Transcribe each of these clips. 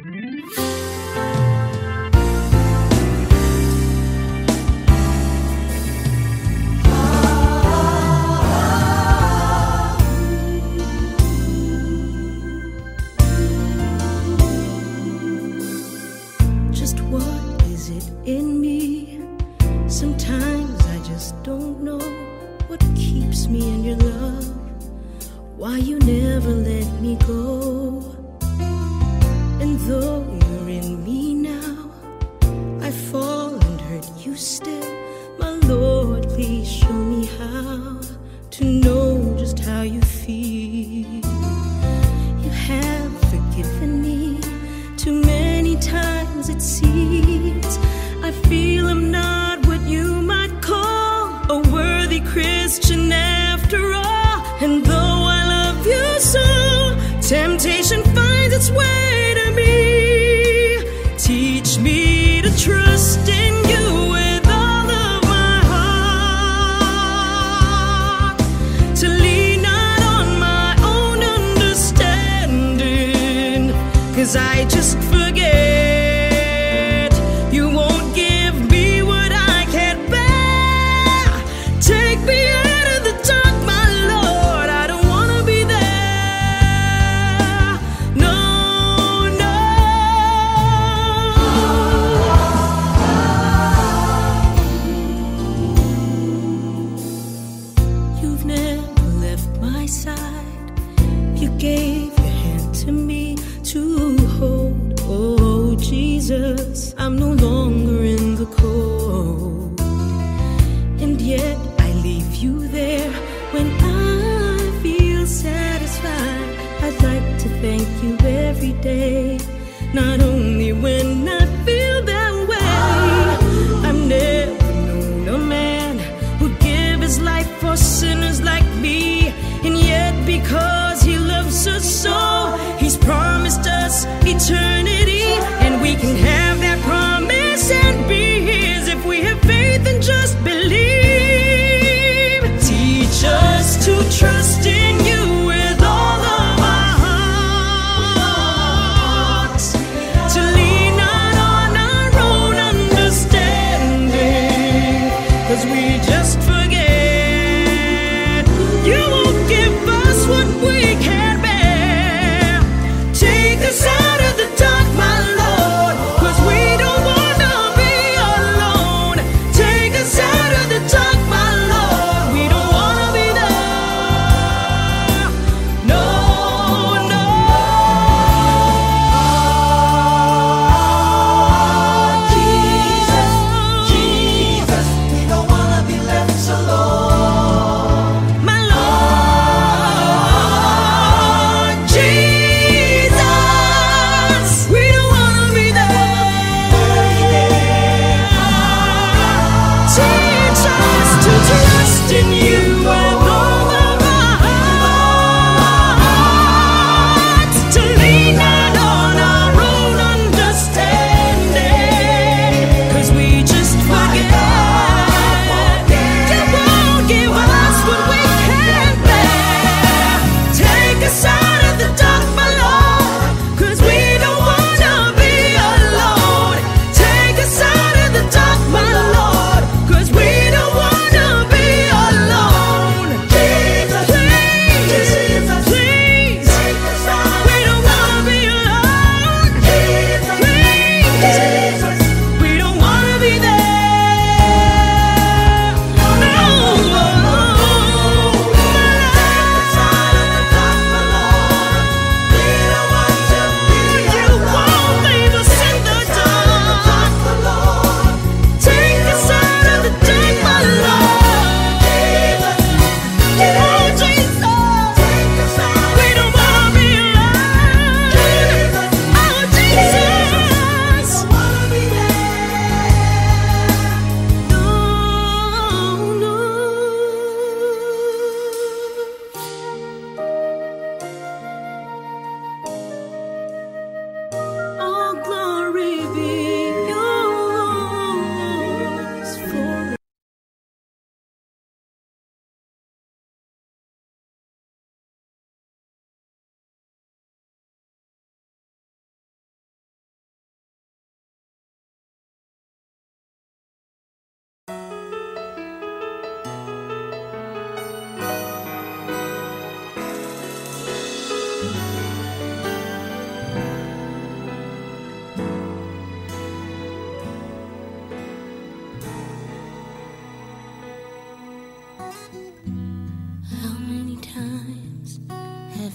Just what is it in me? Sometimes I just don't know what keeps me in your love, why you never let me go. And though you're in me now, I fall and hurt you still. My Lord, please show me how to know just how you feel. You have forgiven me too many times, it seems. I feel I'm not what you might call a worthy Christian after all. And though I love you so, temptation finds its way to me. Teach me to trust in you with all of my heart, to lean not on my own understanding, 'cause I just forget. You won't give me what I can't bear. Take me out of the dark, my Lord, I don't wanna be there. No, no. You've never left my side. You gave your hand to me to hold. Oh, Jesus, I'm no longer in the cold. And yet I leave you there when I feel satisfied. I'd like to thank you every day, not only when I feel that way. I've never known a man who'd give his life for sinners like me. And yet because he loves us so, he's promised us eternity. And we can have that promise and be his if we have faith and just believe. Teach us to trust in you with all of our hearts, to lean not on our own understanding, 'cause we just forget. You won't give us what we can't bear. Take us out of the dark, my Lord, 'cause we don't wanna be alone. Take us out of the dark, my Lord, we don't wanna be there. No, no. Jesus, Jesus, we don't wanna be left so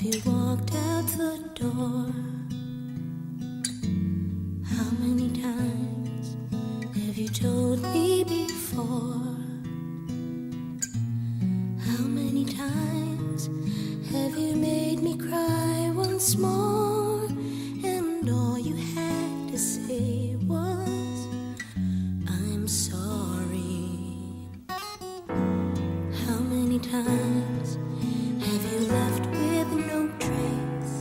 you walked out the door? How many times have you told me before? How many times have you made me cry once more? And all you had to say was, I'm sorry. How many times have you left with no trace?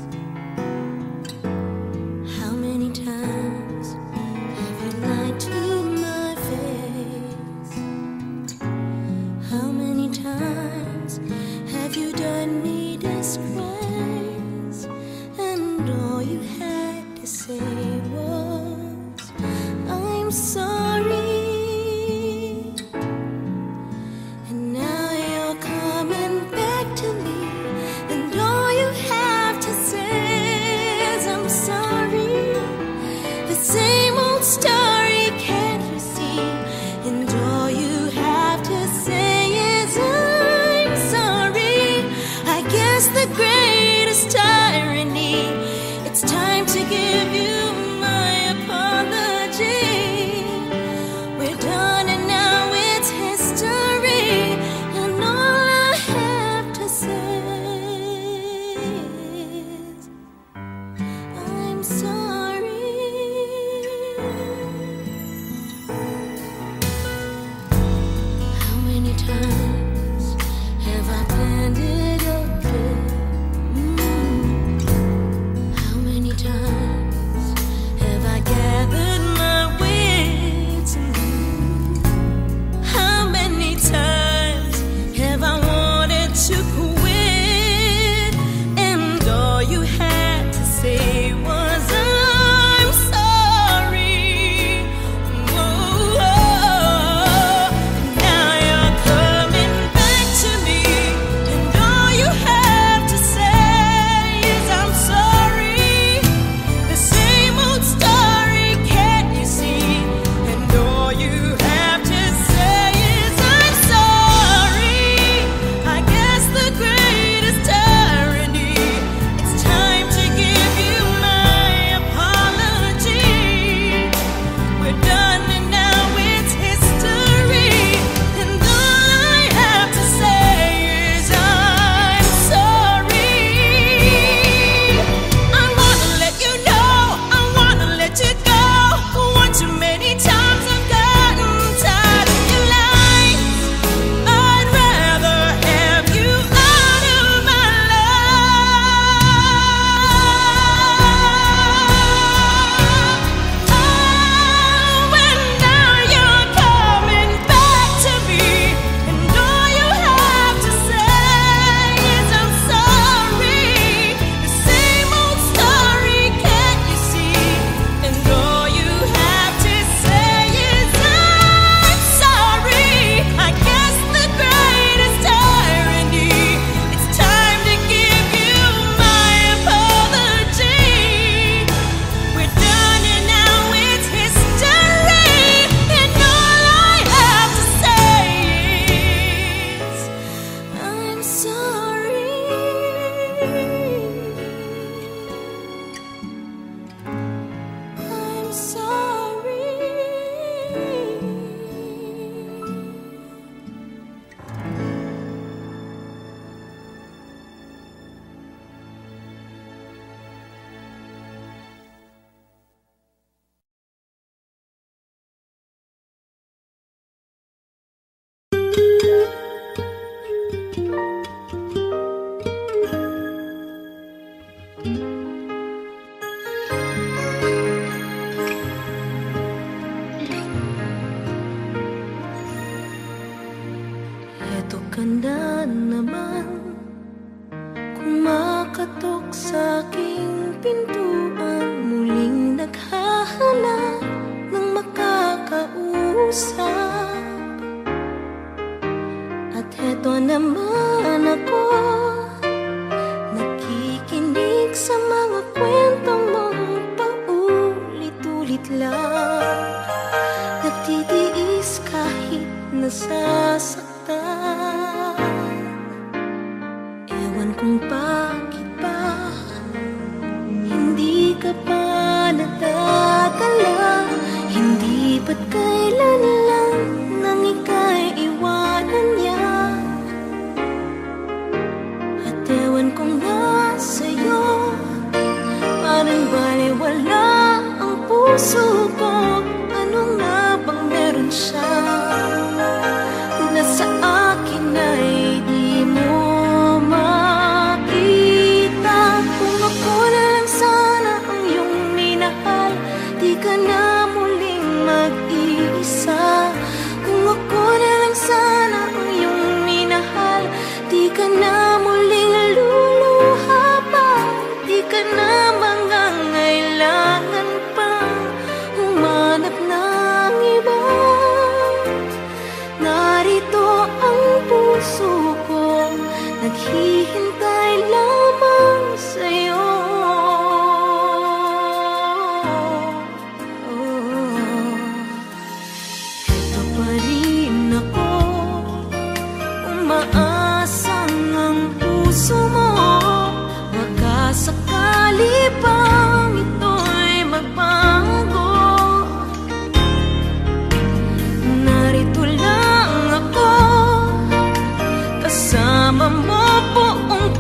How many times have you lied to my face? How many times have you done me disgrace? And all you had to say was, I'm sorry. And now you're coming back to me, and all you have to say is, I'm sorry. The same old story, can't you see? And all you have to say is, I'm sorry. I guess the greatest irony, it's time to give you my apology. We're done and now it's history, and all I have to say is, I'm sorry. How many times have I planned it okay? How many times have I gathered my wits? How many times have I wanted to quit? And all you had to say was, I'm sorry. Whoa. Now you're coming back to me, and all you have to say is, I'm sorry. The same old story, can't you see? And all you have to say is, I'm sorry. I guess the greatest irony, it's time to give you my apology. We're done and now it's history, and all I have to say is, I'm sorry. I wanna let you know, I wanna let you go. One too many times I've gotten tired of your lies. I'd rather have you out of my life. Oh, and now you're coming back to me, and all you have to say is, I'm sorry. The same old story, can't you see? And all you have to say is, I'm sorry. I guess the greatest irony, it's time to give you my apology. We're done and now it's history, and all I have to say is, I'm sorry. I'm sorry. Eto ka na naman, kumakatok sa aking pintuan, muling naghahanap ng makakausap. At eto naman ako, nakikinig sa mga kwento mong paulit-ulit lang. Nagtitiis kahit nasasaktan. Ewan kung bakit ba At kailan lang nang ika'y iwanan niya. At ewan ko nga sa'yo, parang baliwala ang puso ko. Ano nga bang meron siya na sa akin ay di mo makita? Kung ako na lang sana ang iyong minahal, di ka na muling mag-iisa. Kung ako na lang sana ang iyong minahal, di ka na muling luluha pa. Di ka na mangangailangan pa humanap ng iba. Narito ang puso ko, naghihintay lamang sa'yo. Ito pa rin ako, umaasang ang puso mo. Baka sakali pang ito'y magbago. Narito lang ako, kasama mo buong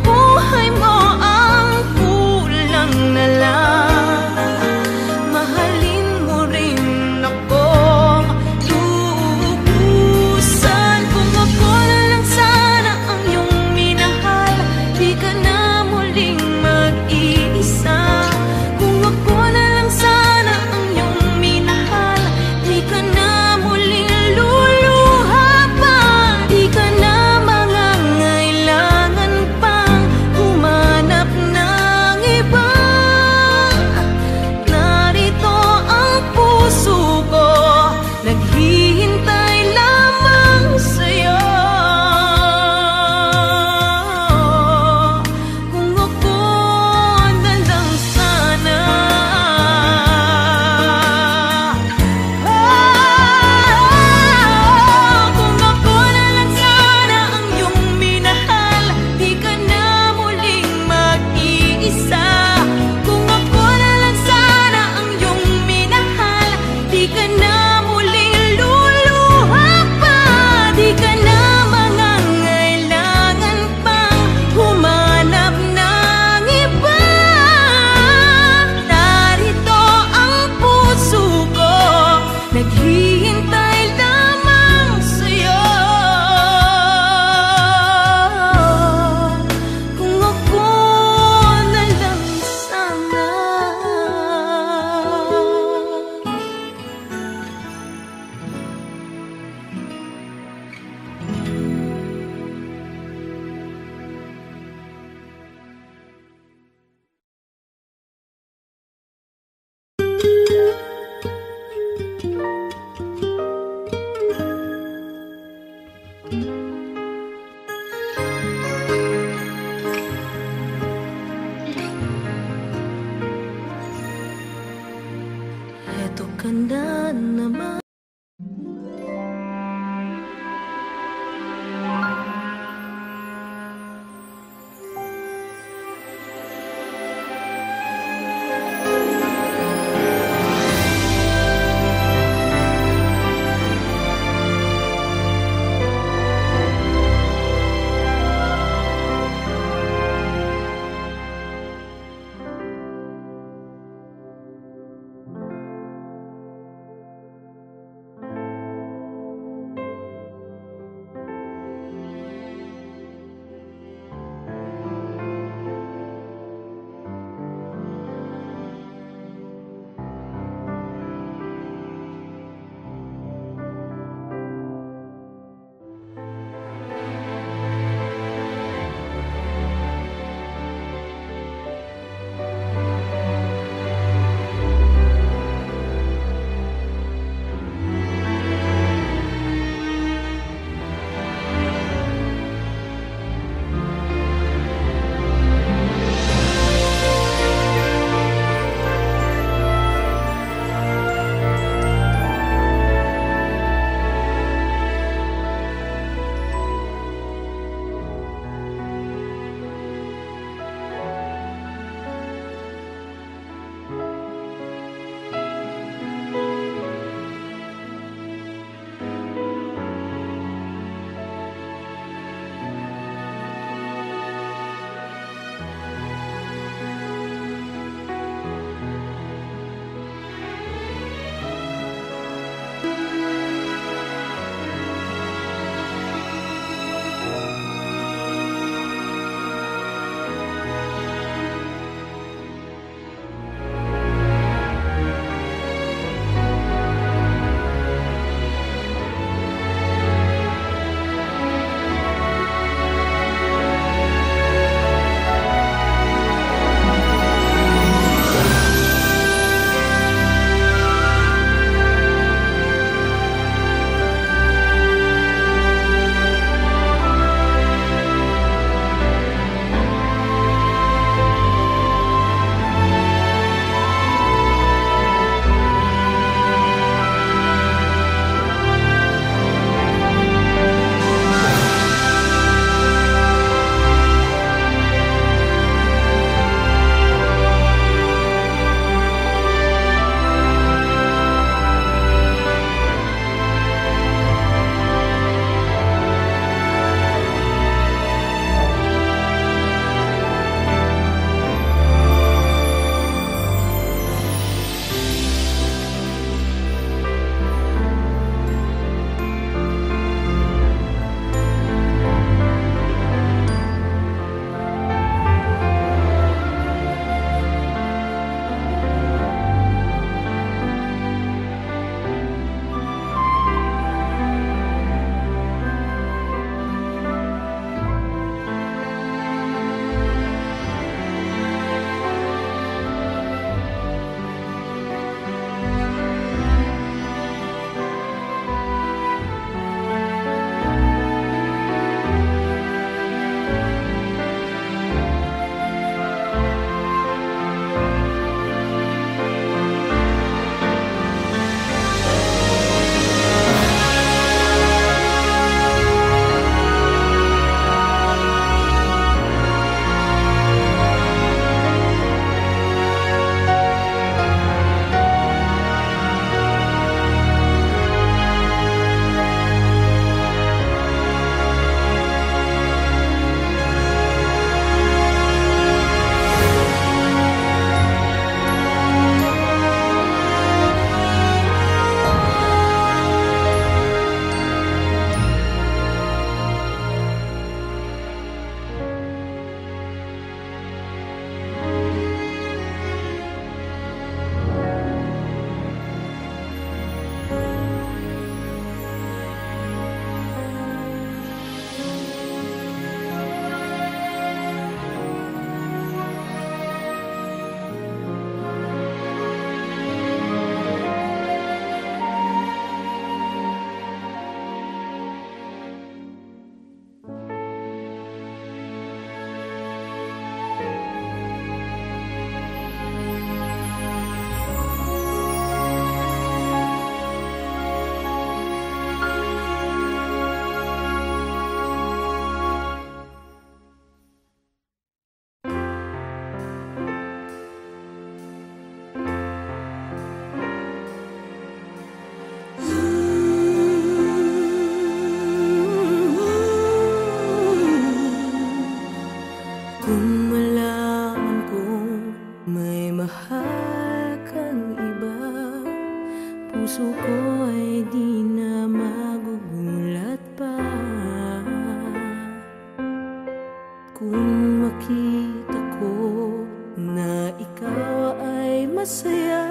masaya.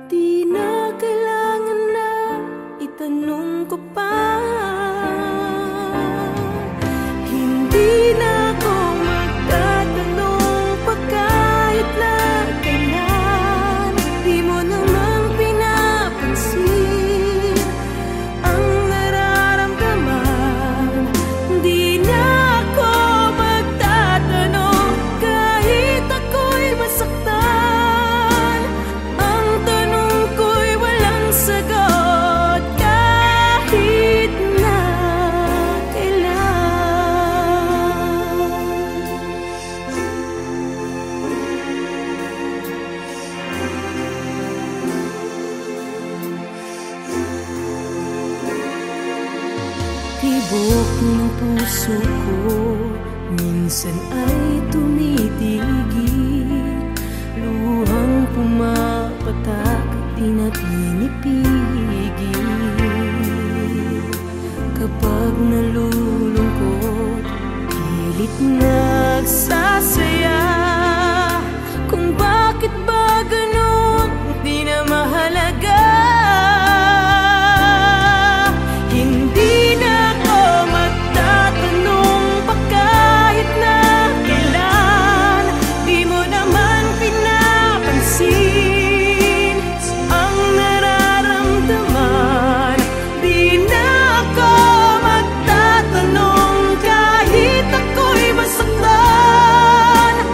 Di na kailangan na itanong ko pa. Hindi na ako magtatanong pa kahit na kailan. Di mo naman pinapansin ang nararamdaman. Di na ako magtatanong kahit ako'y masaktan. Ang tanong ko'y walang sagot kahit na kailan. Tibok ng puso ko minsan ay tumitigil. Luhang pumapatak, di na pinipigil. Kapag nalulungkot, pilit nagsasaya. Kung bakit ba ganun, di na mahalaga. Hindi na ako magtatanong pa kahit na kailan. Di mo naman pinapansin ang nararamdaman. Di na ako magtatanong kahit ako'y masaktan.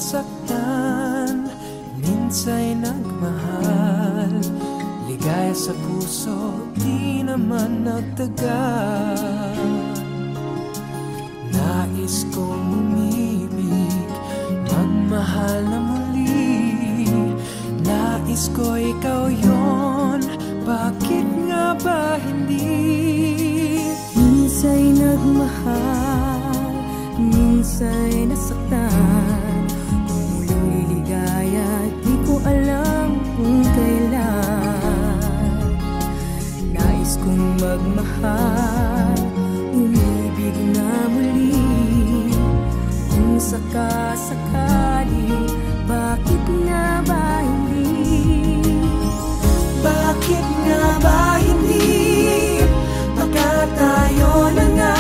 nasaktan, minsa'y nagmahal. Ligaya sa puso, di naman nagtagal. Nais kong umibig, magmahal na muli. Nais ko ikaw yon, bakit nga ba hindi? Minsa'y nagmahal, minsa'y nasaktan. Kung muling liligaya, di ko alam kung kailan. Nais kong magmahal, umibig na muli. Kung sakasakali, bakit nga ba hindi? Bakit nga ba hindi? Baka tayo na nga,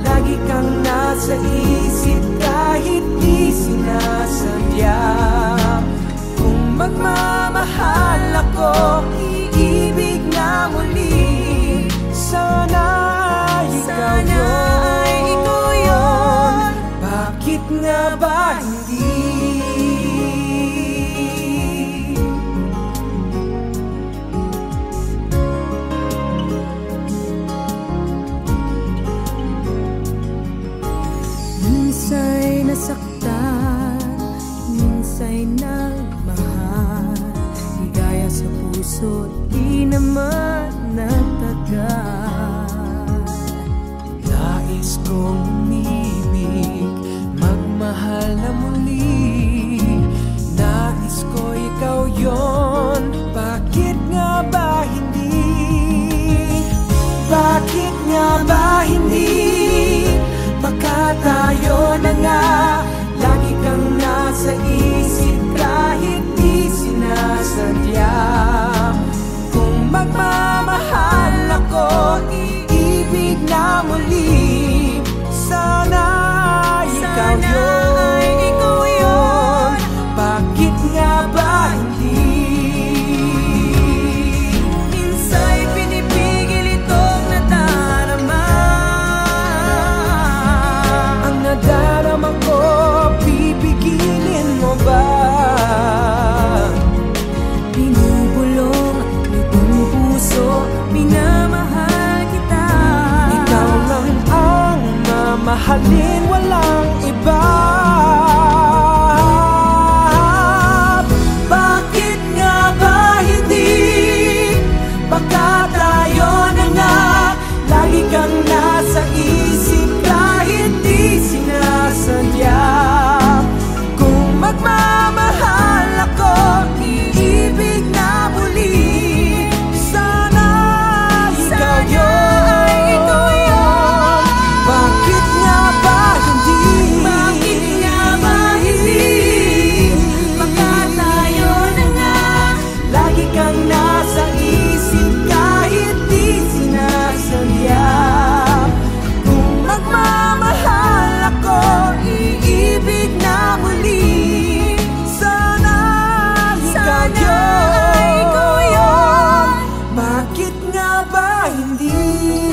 lagi kang nasa isip kahit di sinasadya. Kung magmamahal ako, iibig na muli. Sana ikaw yun, bakit nga ba hindi? Minsa'y nasaktan, minsa'y nagmahal. Ligaya sa puso, di naman nagtagal. Nais kong umibig, magmahal na muli. Nais ko ikaw yon, bakit nga ba hindi? Bakit nga ba hindi? Baka tayo na nga, lagi kang nasa isip kahit di sinasadya. Kung magmamahal ako, iibig na muli. Sana ikaw yun, bakit nga ba hindi? Minsa'y pinipigil itong nadarama. Ang nadarama ko, pipigilin mo ba? Binubulong nitong puso, minamahal kita. Ikaw lang ang mamahalin, walang iba. Bakit nga ba hindi? Baka tayo na nga, lagi kang nasa isip kahit di sinasadya. Kung magmamahal ako, iibig na muli. Sana ikaw yun, bakit nga ba hindi? Bakit nga ba hindi? Baka tayo na nga, lagi kang nasa isip kahit di sinasadya. Kung magmamahal ako, iibig na muli. Sana ikaw yun, bakit nga ba hindi?